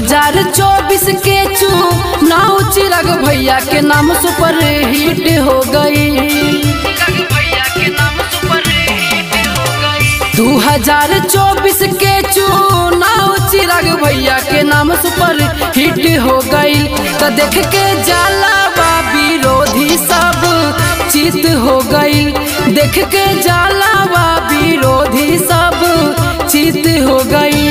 2024 के चुनाव चिराग भैया के नाम सुपर हिट हो गई। 2024 के चुनाव चिराग भैया के नाम सुपर हिट हो गई। तो देख के जाला विरोधी सब चित हो गई। देख के जाला विरोधी सब चित हो गई।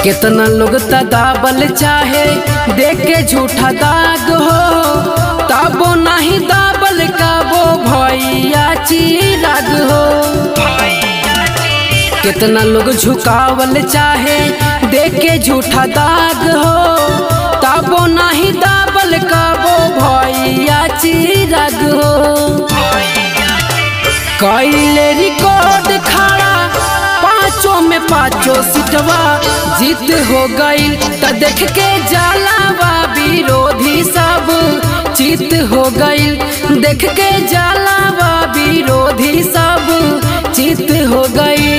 कितना लोग दाबल चाहे देख के झूठा दाग हो, तबो नहीं दाबल काबो भैया चिराग हो। कितना लोग झुकावल चाहे देख के झूठा दाग हो, तबो नहीं दाबल काबो भैया चिराग हो। कैले रिकॉर्ड खड़ा पाँचों में पाँचों सीटवा जीत हो गई। तो देख के जाला विरोधी सब चित हो गई। देख के जाला विरोधी सब चित हो गई।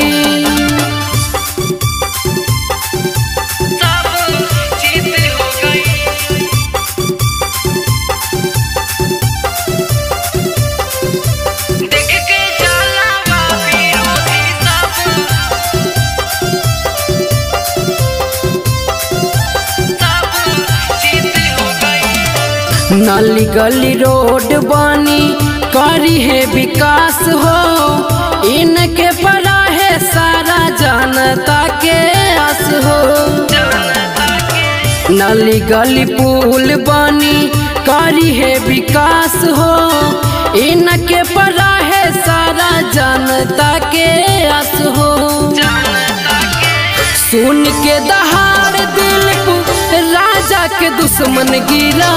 नाली गली रोड बनी करी है विकास हो, इनके पड़ा है सारा जनता के आस हो। नाली गली पुल बनी करी है विकास हो, इनके पड़ा है सारा जनता के आस हो। सुन के दहाड़ दिल राजा के दुश्मन गिरा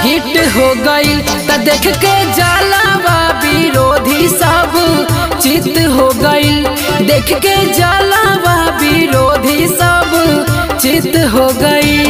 हिट हो गई। तो देख के जाला विरोधी सब चित हो गई। देख के जाला विरोधी सब चित हो गई।